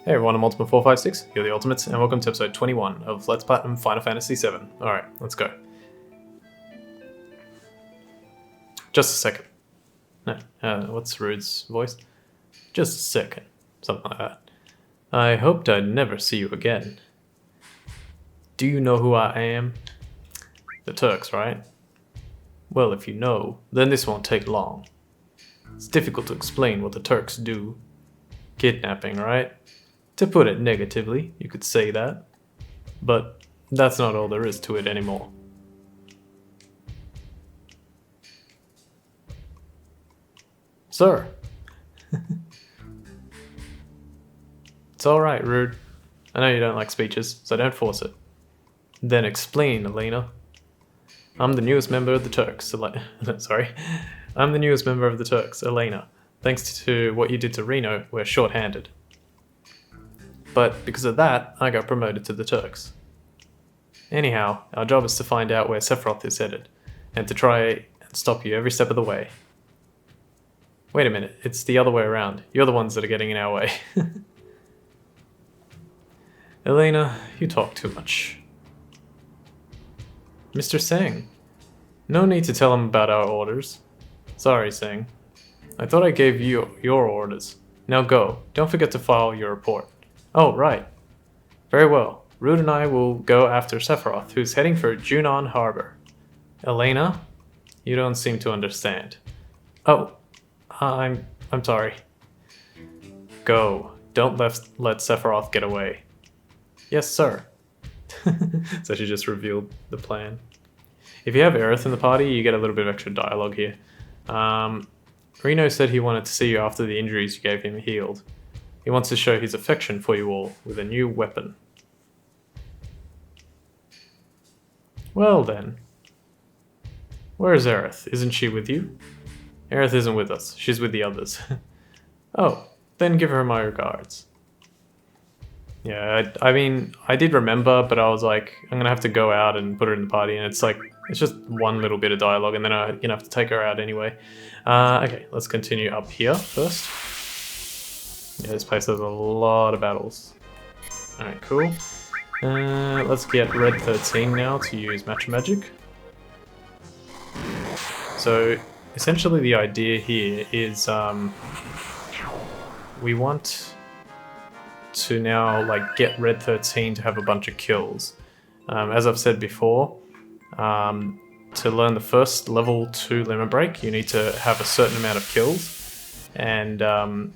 Hey everyone, I'm Ultimate456, you're the Ultimates, and welcome to episode 21 of Let's Platinum Final Fantasy VII. Alright, let's go. Just a second. No, what's Rude's voice? Just a second. Something like that. I hoped I'd never see you again. Do you know who I am? The Turks, right? Well, if you know, then this won't take long. It's difficult to explain what the Turks do. Kidnapping, right? To put it negatively, you could say that. But that's not all there is to it anymore. Sir. It's alright, Rude. I know you don't like speeches, so don't force it. Then explain, Elena. I'm the newest member of the Turks, sorry. I'm the newest member of the Turks, Elena. Thanks to what you did to Reno, we're short-handed. But because of that, I got promoted to the Turks. Anyhow, our job is to find out where Sephiroth is headed, and to try and stop you every step of the way. Wait a minute, it's the other way around. You're the ones that are getting in our way. Elena, you talk too much. Mr. Sang. No need to tell him about our orders. Sorry, Sang. I thought I gave you your orders. Now go. Don't forget to file your report. Oh, right. Very well. Rude and I will go after Sephiroth, who's heading for Junon Harbour. Elena? You don't seem to understand. Oh, I'm sorry. Go. Don't let Sephiroth get away. Yes, sir. So she just revealed the plan. If you have Aerith in the party, you get a little bit of extra dialogue here. Reno said he wanted to see you after the injuries you gave him healed. He wants to show his affection for you all with a new weapon. Well then. Where is Aerith? Isn't she with you? Aerith isn't with us. She's with the others. Oh, then give her my regards. Yeah, I mean, I did remember, but I was like, I'm gonna have to go out and put her in the party, and it's like, it's just one little bit of dialogue, and then I'm gonna have to take her out anyway. Okay, let's continue up here first. Yeah, this place has a lot of battles. Alright, cool. Let's get Red 13 now to use Match Magic. So, essentially the idea here is we want to now like get Red 13 to have a bunch of kills. As I've said before, to learn the first level 2 limit break, you need to have a certain amount of kills, and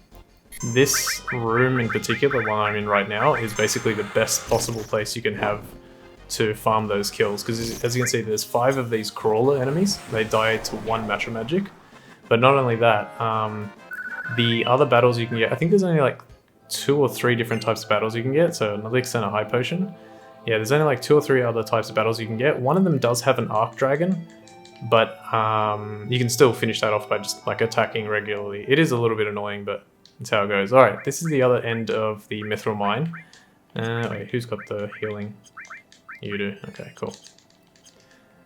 this room in particular, the one I'm in right now, is basically the best possible place you can have to farm those kills, because as you can see, there's 5 of these crawler enemies. They die to 1 Match Magic, but not only that, the other battles you can get, I think there's only like 2 or 3 different types of battles you can get, so an Elixir and a High Potion. Yeah, there's only like 2 or 3 other types of battles you can get. One of them does have an Arc Dragon, but you can still finish that off by just like attacking regularly. It is a little bit annoying, but that's how it goes. Alright, this is the other end of the Mithril Mine. Wait, who's got the healing? You do. Okay, cool.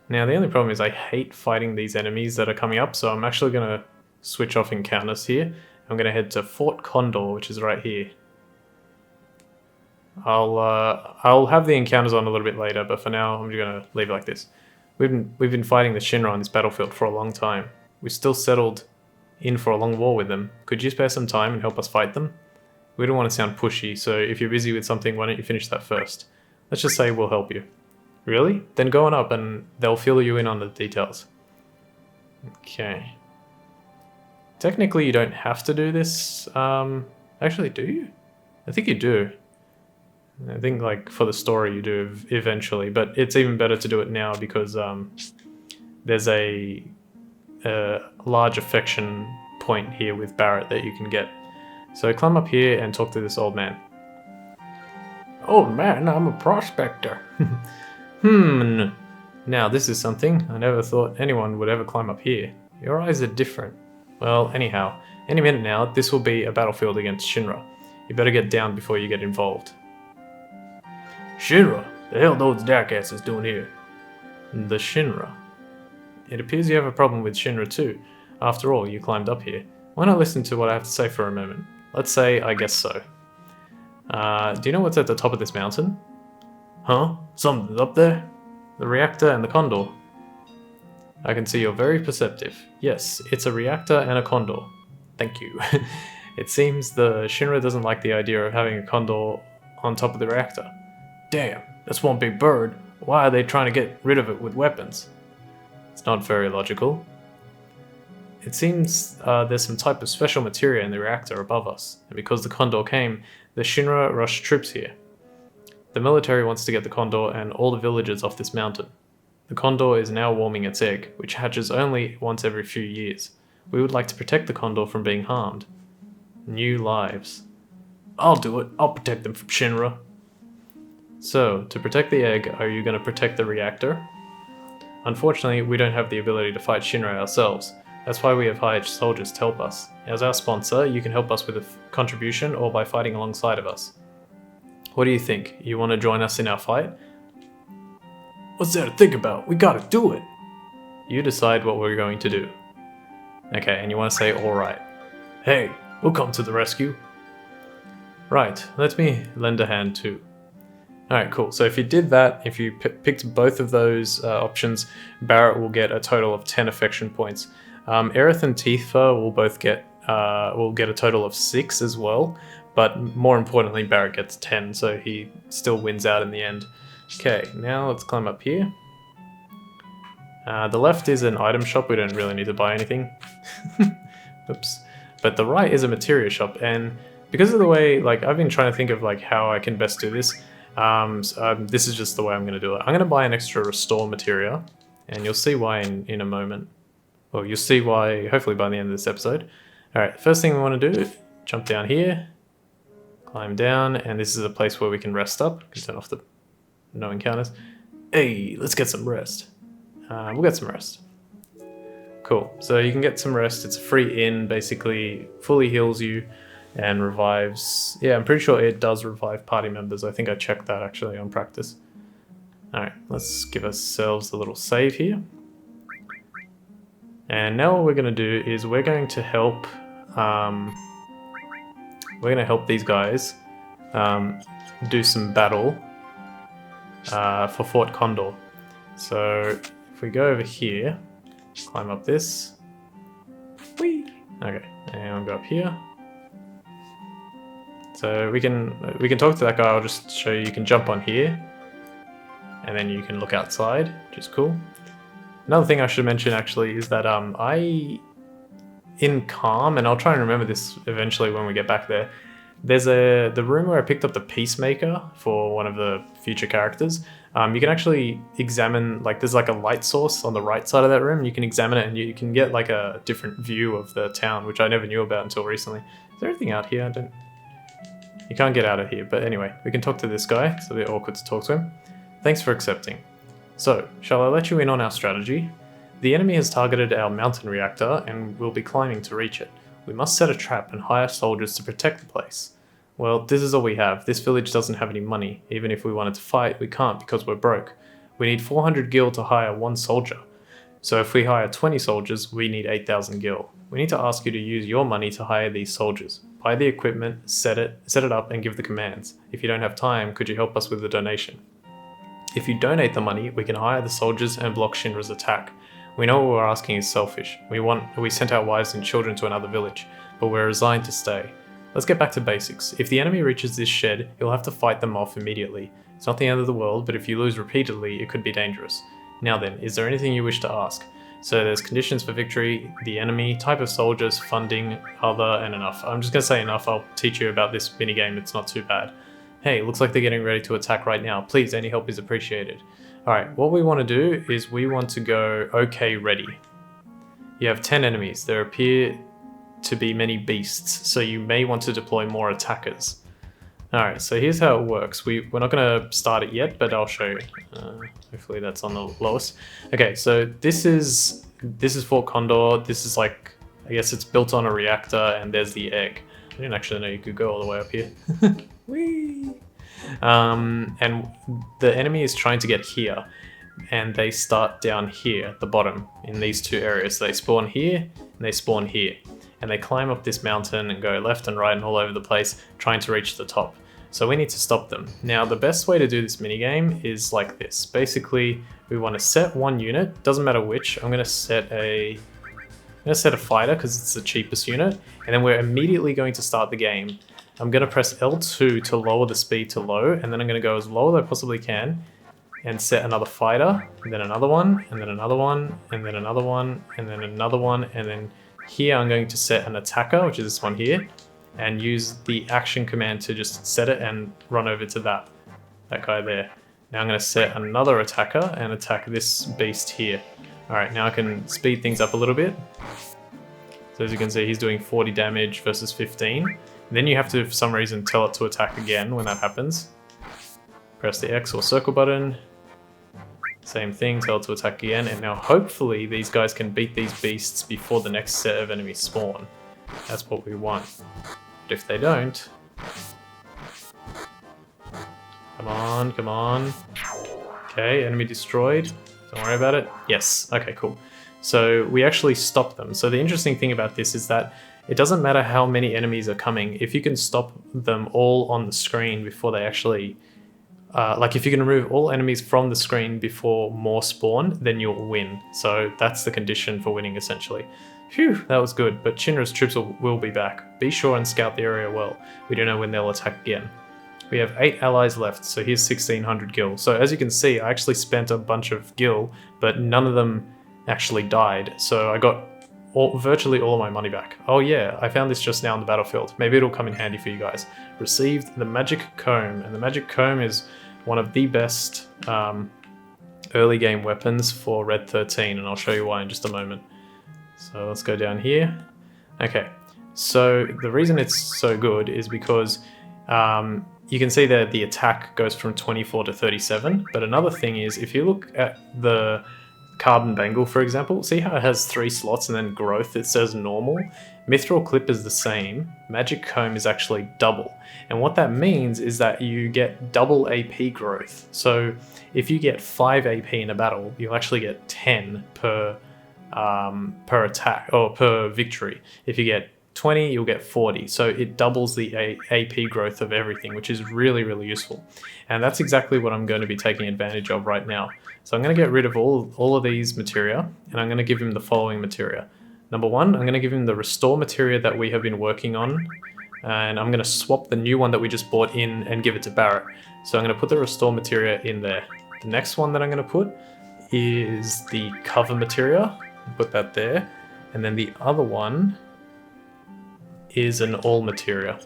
Now, the only problem is I hate fighting these enemies that are coming up, so I'm actually going to switch off encounters here. I'm going to head to Fort Condor, which is right here. I'll have the encounters on a little bit later, but for now I'm just going to leave it like this. We've been fighting the Shinra on this battlefield for a long time. We still settled in for a long war with them. Could you spare some time and help us fight them? We don't want to sound pushy, so if you're busy with something, why don't you finish that first? Let's just say we'll help you. Really? Then go on up and they'll fill you in on the details. Okay. Technically you don't have to do this. Actually, do you? I think you do. I think like for the story you do eventually, but it's even better to do it now because there's a large affection point here with Barrett that you can get. So climb up here and talk to this old man. Old man, I'm a prospector. Now this is something. I never thought anyone would ever climb up here. Your eyes are different. Well, anyhow, any minute now, this will be a battlefield against Shinra. You better get down before you get involved. Shinra? The hell those jackasses doing here? The Shinra. It appears you have a problem with Shinra too. After all, you climbed up here. Why not listen to what I have to say for a moment? Let's say I guess so. Do you know what's at the top of this mountain? Huh? Something's up there? The reactor and the Condor. I can see you're very perceptive. Yes, it's a reactor and a Condor. Thank you. It seems the Shinra doesn't like the idea of having a Condor on top of the reactor. Damn, that's one big bird. Why are they trying to get rid of it with weapons? It's not very logical. It seems there's some type of special materia in the reactor above us, and because the Condor came, the Shinra rushed troops here. The military wants to get the Condor and all the villagers off this mountain. The Condor is now warming its egg, which hatches only once every few years. We would like to protect the Condor from being harmed. New lives. I'll do it. I'll protect them from Shinra. So, to protect the egg, are you going to protect the reactor? Unfortunately, we don't have the ability to fight Shinra ourselves. That's why we have hired soldiers to help us. As our sponsor, you can help us with a contribution or by fighting alongside of us. What do you think? You want to join us in our fight? What's there to think about? We gotta do it! You decide what we're going to do. Okay, and you want to say alright. Hey, we'll come to the rescue. Right, let me lend a hand too. Alright, cool. So if you did that, if you picked both of those options, Barrett will get a total of 10 affection points. Aerith and Tifa will both get a total of 6 as well, but more importantly, Barrett gets 10, so he still wins out in the end. Okay, now let's climb up here. The left is an item shop, we don't really need to buy anything. Oops. But the right is a materia shop, and because of the way, like, I've been trying to think of like how I can best do this, this is just the way I'm going to do it. I'm going to buy an extra restore materia, and you'll see why in a moment. Well, you'll see why hopefully by the end of this episode. Alright, first thing we want to do, jump down here, climb down, and this is a place where we can rest up. Can turn off the no encounters. Hey, let's get some rest. We'll get some rest. Cool, so you can get some rest. It's a free inn, basically fully heals you and revives. Yeah, I'm pretty sure it does revive party members. I think I checked that actually on practice. Alright, let's give ourselves a little save here. And now what we're going to do is we're going to help these guys do some battle for Fort Condor. So if we go over here, climb up this. Whee! Okay, and we'll go up here. So we can talk to that guy. I'll just show you. You can jump on here, and then you can look outside, which is cool. Another thing I should mention actually is that in Calm, and I'll try and remember this eventually when we get back there, there's the room where I picked up the Peacemaker for one of the future characters. You can actually examine, like, there's like a light source on the right side of that room. You can examine it and you can get like a different view of the town, which I never knew about until recently. Is there anything out here? You can't get out of here, but anyway, we can talk to this guy. It's a bit awkward to talk to him. Thanks for accepting. So, shall I let you in on our strategy? The enemy has targeted our mountain reactor and we'll be climbing to reach it. We must set a trap and hire soldiers to protect the place. Well, this is all we have. This village doesn't have any money. Even if we wanted to fight, we can't because we're broke. We need 400 gil to hire 1 soldier. So if we hire 20 soldiers, we need 8,000 gil. We need to ask you to use your money to hire these soldiers. Buy the equipment, set it up, and give the commands. If you don't have time, could you help us with the donation? If you donate the money, we can hire the soldiers and block Shinra's attack. We know what we're asking is selfish. We sent our wives and children to another village, but we're resigned to stay. Let's get back to basics. If the enemy reaches this shed, you'll have to fight them off immediately. It's not the end of the world, but if you lose repeatedly, it could be dangerous. Now then, is there anything you wish to ask? So there's conditions for victory, the enemy, type of soldiers, funding, other, and enough. I'm just going to say enough. I'll teach you about this minigame. It's not too bad. Hey, looks like they're getting ready to attack right now. Please, any help is appreciated. Alright, what we want to do is we want to go okay ready. You have 10 enemies. There appear to be many beasts, so you may want to deploy more attackers. Alright, so here's how it works. We're not going to start it yet, but I'll show you. Hopefully that's on the lowest. Okay, so this is Fort Condor. This is like, I guess it's built on a reactor, and there's the egg. I didn't actually know you could go all the way up here. Whee! And the enemy is trying to get here, and they start down here at the bottom in these 2 areas. So they spawn here, and they spawn here. And they climb up this mountain and go left and right and all over the place, trying to reach the top. So we need to stop them. Now the best way to do this minigame is like this. Basically, we want to set one unit, doesn't matter which. I'm going to set a fighter because it's the cheapest unit, and then we're immediately going to start the game. I'm going to press L2 to lower the speed to low, and then I'm going to go as low as I possibly can and set another fighter, and then another one, and then another one, and then another one, and then another one, and then here I'm going to set an attacker, which is this one here, and use the action command to just set it and run over to that guy there. Now I'm going to set another attacker and attack this beast here. Alright, now I can speed things up a little bit. So as you can see, he's doing 40 damage versus 15. Then you have to, for some reason, tell it to attack again when that happens. Press the X or circle button. Same thing, tell it to attack again. And now hopefully these guys can beat these beasts before the next set of enemies spawn. That's what we want. But if they don't... Come on, come on. Okay, enemy destroyed. Don't worry about it. Yes, okay, cool. So we actually stop them. So the interesting thing about this is that it doesn't matter how many enemies are coming. If you can stop them all on the screen before they actually... like if you can remove all enemies from the screen before more spawn, then you'll win. So that's the condition for winning, essentially. Phew, that was good, but Shinra's troops will be back. Be sure and scout the area well. We don't know when they'll attack again. We have 8 allies left, so here's 1600 gil. So as you can see, I actually spent a bunch of gil, but none of them actually died. So I got virtually all of my money back. Oh yeah, I found this just now on the battlefield. Maybe it'll come in handy for you guys. Received the magic comb, and the magic comb is one of the best early game weapons for Red 13, and I'll show you why in just a moment. So let's go down here. Okay, so the reason it's so good is because you can see that the attack goes from 24 to 37, but another thing is if you look at the carbon bangle, for example, see how it has 3 slots and then growth, it says normal? Mithril clip is the same, magic comb is actually double. And what that means is that you get double AP growth. So if you get 5 AP in a battle, you'll actually get 10 per attack, or per victory. If you get 20, you'll get 40. So it doubles the AP growth of everything, which is really, really useful. And that's exactly what I'm going to be taking advantage of right now. So I'm going to get rid of all of these materia, and I'm going to give him the following materia. Number 1, I'm going to give him the restore materia that we have been working on, and I'm going to swap the new one that we just bought in and give it to Barrett. So I'm going to put the restore materia in there. The next one that I'm going to put is the cover materia. Put that there. And then the other one is an all materia.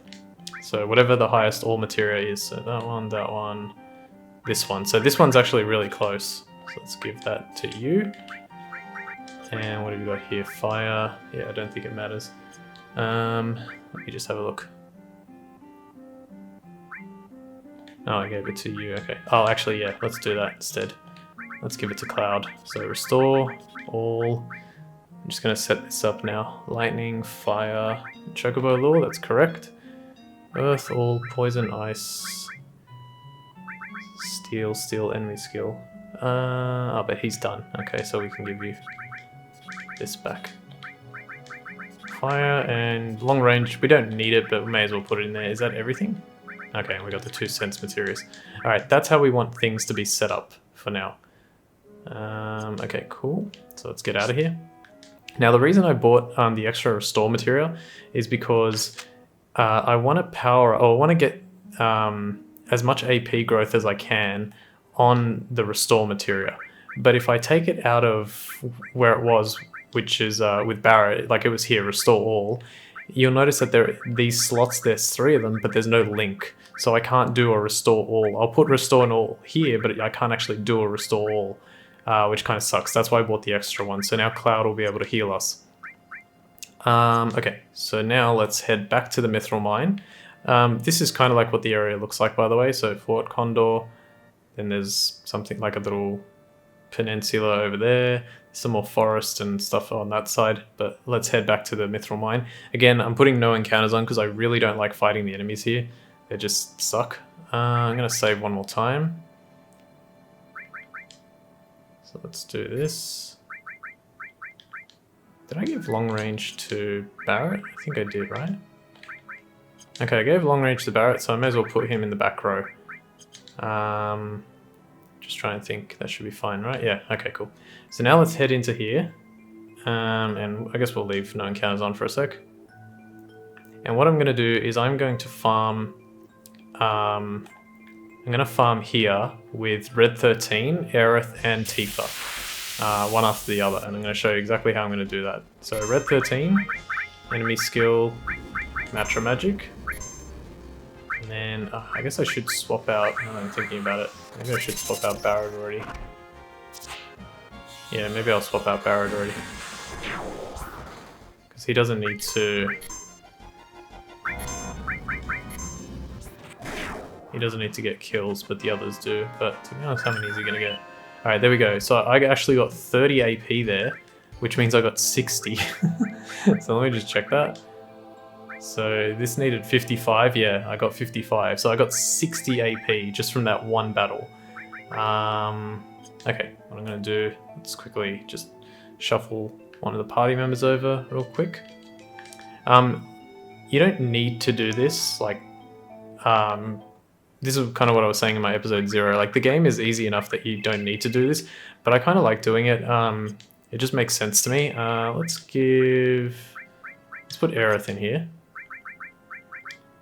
So whatever the highest all materia is. So that one, this one. So this one's actually really close. So let's give that to you. And what have we got here? Fire. Yeah, I don't think it matters. Let me just have a look. Oh, I gave it to you. Okay. Oh, actually, yeah. Let's do that instead. Let's give it to Cloud. So restore all. I'm just going to set this up now. Lightning, fire, chocobo lure. That's correct. Earth, all, poison, ice, steel, enemy skill. Oh, but he's done. Okay, so we can give you this back. Fire and long range. We don't need it, but we may as well put it in there. Is that everything? Okay, we got the 2 sense materials. Alright, that's how we want things to be set up for now. Okay, cool. So let's get out of here. Now the reason I bought the extra restore material is because I want to I want to get as much AP growth as I can on the restore material. But if I take it out of where it was, which is with Barrett, like it was here, restore all, you'll notice that these slots, there's 3 of them, but there's no link. So I can't do a restore all. I'll put restore and all here, but I can't actually do a restore all, which kind of sucks. That's why I bought the extra one. So now Cloud will be able to heal us. Okay, so now let's head back to the Mithril Mine. This is kind of like what the area looks like, by the way. So Fort Condor, then there's something like a little peninsula over there, some more forest and stuff on that side, but let's head back to the Mithril Mine. Again, I'm putting no encounters on because I really don't like fighting the enemies here. They just suck. I'm going to save one more time. So let's do this. Did I give long range to Barrett? I think I did, right? Okay, I gave long range to Barrett, so I may as well put him in the back row. Just trying to think, that should be fine, right? Yeah, okay, cool. So now let's head into here. And I guess we'll leave no encounters on for a sec. And what I'm going to do is I'm going to farm... I'm going to farm here with Red 13, Aerith, and Tifa. One after the other, and I'm going to show you exactly how I'm going to do that. So Red 13, enemy skill, Matcha Magic. And then, I guess I should swap out, now that I'm thinking about it, maybe I should swap out Barrett already. Yeah, maybe I'll swap out Barrett already. Because he doesn't need to... He doesn't need to get kills, but the others do. But to be honest, how many is he going to get? Alright, there we go. So I actually got 30 AP there, which means I got 60. So let me just check that. So this needed 55, yeah, I got 55. So I got 60 AP just from that one battle. Okay, what I'm going to do, let's quickly just shuffle one of the party members over real quick. You don't need to do this, like, this is kind of what I was saying in my episode 0. Like, the game is easy enough that you don't need to do this, but I kind of like doing it. It just makes sense to me. Let's put Aerith in here.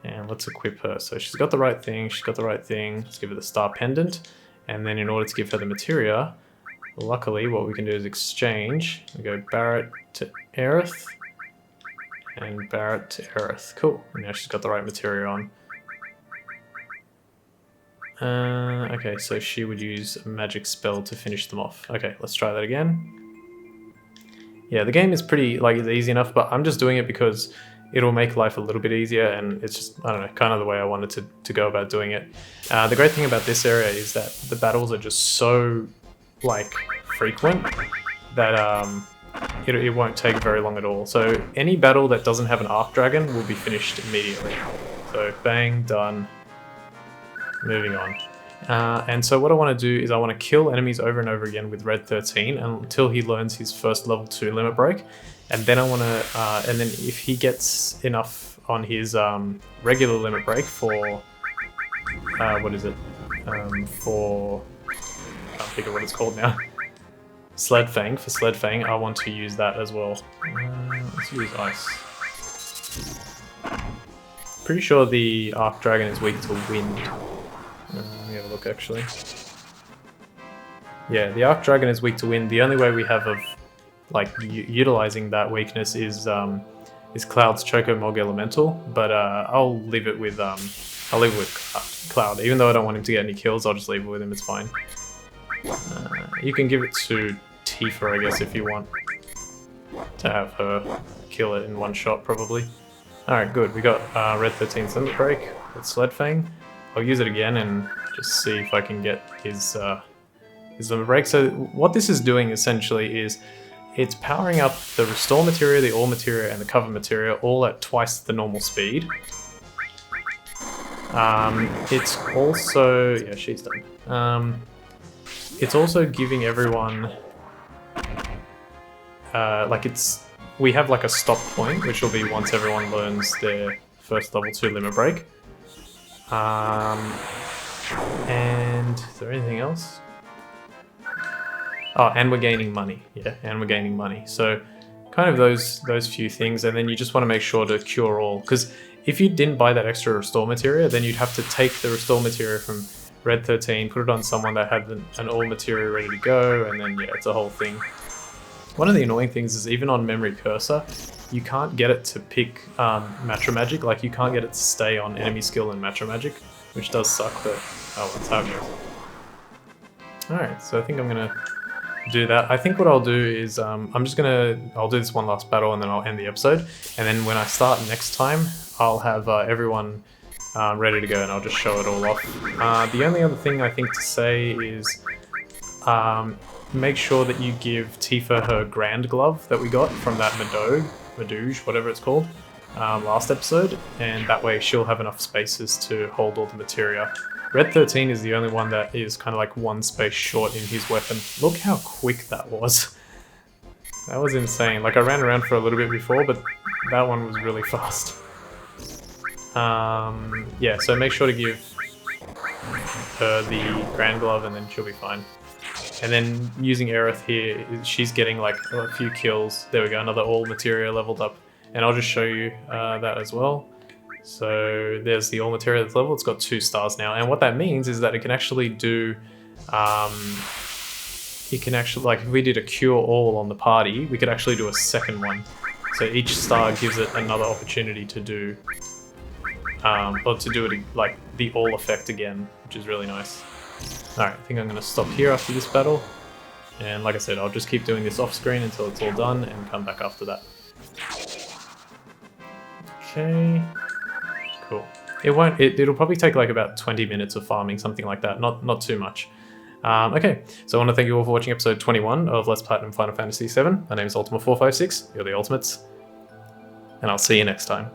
And let's equip her. So she's got the right thing, she's got the right thing. Let's give her the Star Pendant. And then in order to give her the materia, luckily what we can do is exchange. We go Barrett to Aerith. And Barrett to Aerith. Cool. And now she's got the right materia on. Okay, so she would use a magic spell to finish them off. Okay, let's try that again. Yeah, the game is pretty, like, it's easy enough, but I'm just doing it because it'll make life a little bit easier, and it's just, I don't know, kind of the way I wanted to go about doing it. The great thing about this area is that the battles are just so, like, frequent that it won't take very long at all. So any battle that doesn't have an Arc Dragon will be finished immediately. So bang, done. Moving on. And so what I want to do is I want to kill enemies over and over again with Red 13 until he learns his first level 2 limit break. And then I want to, and then if he gets enough on his regular limit break for, what is it? For, I can't think of what it's called now. Sled Fang. For Sled Fang, I want to use that as well. Let's use Ice. Pretty sure the Arc Dragon is weak to wind. Let me have a look, actually. Yeah, the Arc Dragon is weak to wind. The only way we have of, like, utilizing that weakness is Cloud's Choco Mog Elemental, but I'll leave it with Cloud. Even though I don't want him to get any kills, I'll just leave it with him. It's fine. You can give it to Tifa, I guess, if you want to have her kill it in one shot, probably. Alright, good. We got Red 13's Limit Break with Sled Fang. I'll use it again and just see if I can get his Limit Break. So what this is doing essentially is it's powering up the Restore Materia, the All Materia, and the Cover Materia all at twice the normal speed. It's also... yeah, she's done. It's also giving everyone... we have like a stop point, which will be once everyone learns their first level 2 limit break. And is there anything else? Oh, and we're gaining money. Yeah, and we're gaining money. So kind of those few things, and then you just want to make sure to cure all, because if you didn't buy that extra restore materia, then you'd have to take the restore materia from Red 13, put it on someone that had an all materia ready to go, and then yeah, it's a whole thing. One of the annoying things is even on Memory Cursor, you can't get it to pick Matcha Magic, like you can't get it to stay on enemy skill and Matcha Magic, which does suck, but oh, that's how it goes. Alright, so I think I'm gonna do that. I think what I'll do is I'll do this one last battle and then I'll end the episode, and then when I start next time, I'll have everyone ready to go and I'll just show it all off. The only other thing I think to say is make sure that you give Tifa her Grand Glove that we got from that Madouge, whatever it's called, last episode, and that way she'll have enough spaces to hold all the materia. Red 13 is the only one that is kind of like one space short in his weapon. Look how quick that was. That was insane. Like, I ran around for a little bit before, but that one was really fast. Yeah, so make sure to give her the Grand Glove and then she'll be fine. And then using Aerith here, she's getting like a few kills. There we go, another all materia leveled up. And I'll just show you that as well. So there's the all materia that's level. It's got 2 stars now. And what that means is that it can actually do... you can actually, like if we did a cure all on the party, we could actually do a second one. So each star gives it another opportunity to do... or to do it like the all effect again, which is really nice. Alright, I think I'm going to stop here after this battle. And like I said, I'll just keep doing this off screen until it's all done and come back after that. Okay, cool. It'll probably take like about 20 minutes of farming, something like that, not too much. Okay, so I want to thank you all for watching episode 21 of Let's Platinum Final Fantasy VII. My name is Ultima456, you're the Ultimates, and I'll see you next time.